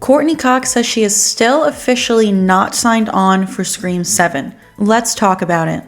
Courteney Cox says she is still officially not signed on for Scream 7. Let's talk about it.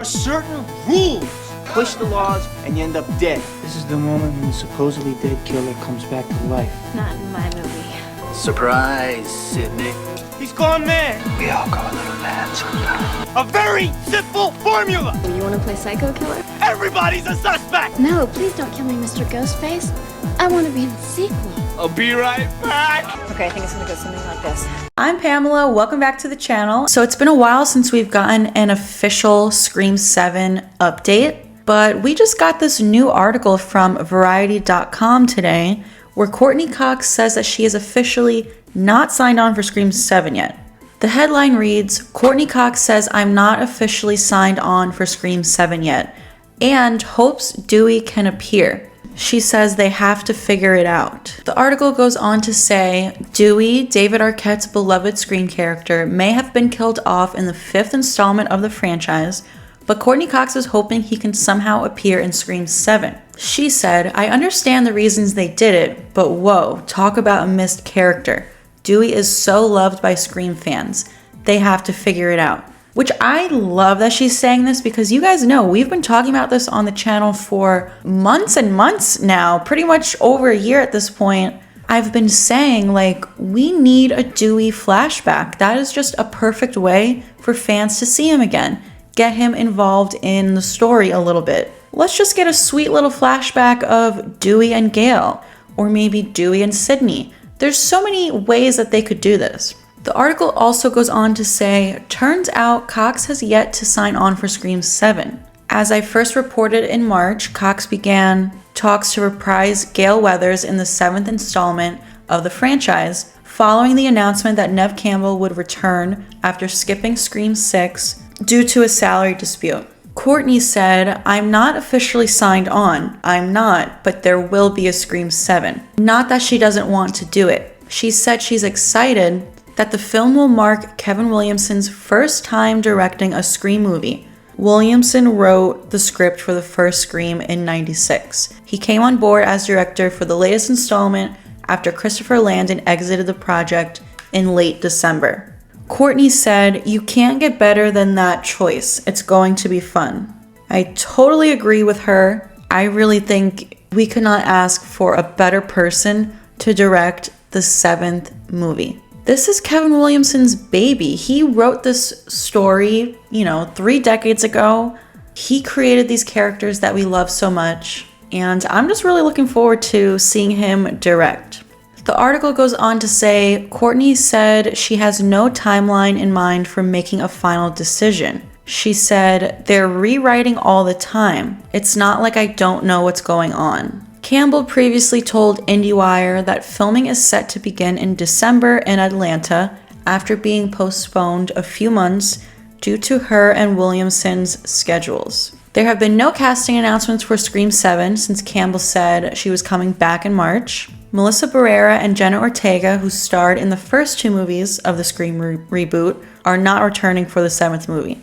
Certain rules. Push the laws and you end up dead. This is the moment when the supposedly dead killer comes back to life. Not in my movie. Surprise, Sydney. He's gone mad. We all go a little mad sometimes. A very simple formula. You want to play psycho killer? Everybody's a suspect. No, please don't kill me, Mr. Ghostface. I want to be in the sequel. I'll be right back. Okay, I think it's gonna go something like this. I'm Pamela, welcome back to the channel. So it's been a while since we've gotten an official Scream 7 update, but we just got this new article from Variety.com today where Courteney Cox says that she is officially not signed on for Scream 7 yet. The headline reads, Courteney Cox says I'm not officially signed on for Scream 7 yet and hopes Dewey can appear. She says they have to figure it out. The article goes on to say, Dewey, David Arquette's beloved Scream character, may have been killed off in the 5th installment of the franchise, but Courteney Cox is hoping he can somehow appear in Scream 7. She said, I understand the reasons they did it, but whoa, talk about a missed character. Dewey is so loved by Scream fans. They have to figure it out. Which I love that she's saying this because you guys know we've been talking about this on the channel for months and months now, pretty much over a year at this point. I've been saying like we need a Dewey flashback. That is just a perfect way for fans to see him again. Get him involved in the story a little bit. Let's just get a sweet little flashback of Dewey and Gale, or maybe Dewey and Sydney. There's so many ways that they could do this. The article also goes on to say, turns out Cox has yet to sign on for Scream 7. As I first reported in March, Cox began talks to reprise Gale Weathers in the 7th installment of the franchise, following the announcement that Neve Campbell would return after skipping Scream 6 due to a salary dispute. Courteney said, I'm not officially signed on. I'm not, but there will be a Scream 7. Not that she doesn't want to do it. She said she's excited that the film will mark Kevin Williamson's first time directing a Scream movie. Williamson wrote the script for the first Scream in '96. He came on board as director for the latest installment after Christopher Landon exited the project in late December. Courteney said, you can't get better than that choice. It's going to be fun. I totally agree with her. I really think we could not ask for a better person to direct the 7th movie. This is Kevin Williamson's baby. He wrote this story, 3 decades ago. He created these characters that we love so much, and I'm just really looking forward to seeing him direct. The article goes on to say, Courteney said she has no timeline in mind for making a final decision. She said, they're rewriting all the time. It's not like I don't know what's going on. Campbell previously told IndieWire that filming is set to begin in December in Atlanta after being postponed a few months due to her and Williamson's schedules. There have been no casting announcements for Scream 7 since Campbell said she was coming back in March. Melissa Barrera and Jenna Ortega, who starred in the first 2 movies of the Scream reboot, are not returning for the 7th movie.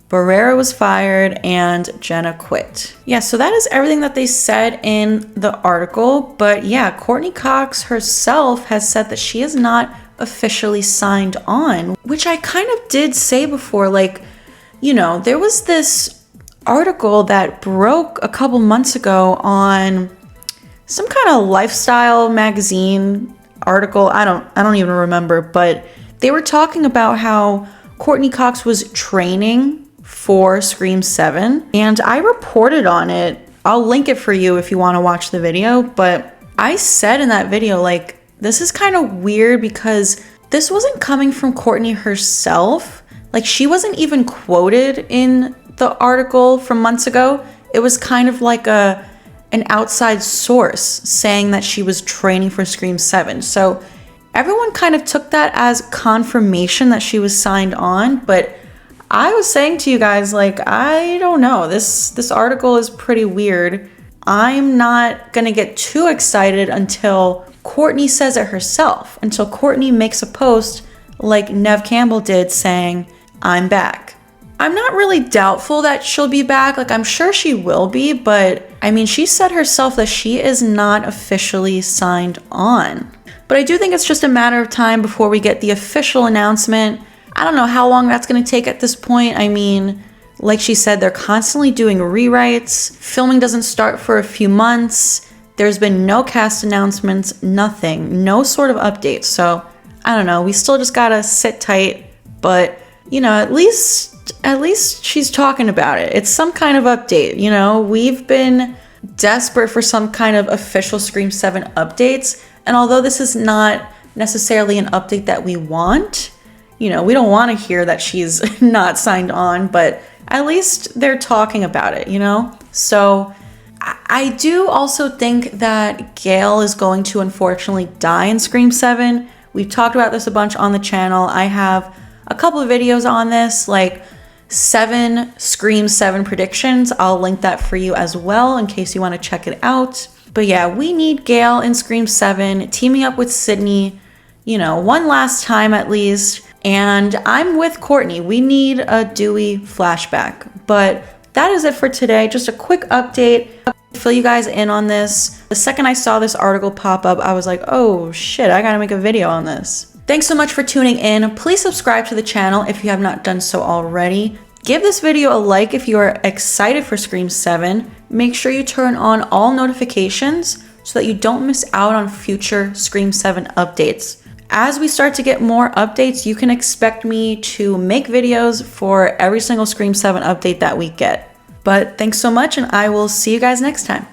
Barrera was fired and Jenna quit. Yeah, so that is everything that they said in the article. But yeah, Courteney Cox herself has said that she is not officially signed on, which I kind of did say before. There was this article that broke a couple months ago on some kind of lifestyle magazine article. I don't even remember, but they were talking about how Courteney Cox was training for Scream 7, and I reported on it. I'll link it for you if you want to watch the video, but I said in that video, this is kind of weird because this wasn't coming from Courteney herself. She wasn't even quoted in the article from months ago. It was kind of like an outside source saying that she was training for Scream 7. So everyone kind of took that as confirmation that she was signed on, but I was saying to you guys, I don't know. This article is pretty weird. I'm not going to get too excited until Courteney says it herself, until Courteney makes a post like Neve Campbell did saying, I'm back. I'm not really doubtful that she'll be back. Like, I'm sure she will be, but I mean, she said herself that she is not officially signed on. But I do think it's just a matter of time before we get the official announcement. I don't know how long that's going to take at this point. I mean, like she said, they're constantly doing rewrites. Filming doesn't start for a few months. There's been no cast announcements, nothing, no sort of updates. So I don't know. We still just gotta sit tight. But you know, at least she's talking about it. It's some kind of update. You know, we've been desperate for some kind of official Scream 7 updates. And although this is not necessarily an update that we want, you know, we don't want to hear that she's not signed on, but at least they're talking about it, you know? So I do also think that GALE is going to unfortunately die in Scream 7. We've talked about this a bunch on the channel. I have a couple of videos on this, like 7 Scream 7 predictions. I'll link that for you as well in case you want to check it out. But yeah, we need GALE in Scream 7 teaming up with Sydney, you know, one last time at least. And I'm with Courtney. We need a Dewey flashback. But that is it for today. Just a quick update. Fill you guys in on this. The second I saw this article pop up, I was like, oh shit, I gotta make a video on this. Thanks so much for tuning in. Please subscribe to the channel if you have not done so already. Give this video a like if you are excited for Scream 7. Make sure you turn on all notifications so that you don't miss out on future Scream 7 updates. As we start to get more updates, you can expect me to make videos for every single Scream 7 update that we get. But thanks so much, and I will see you guys next time.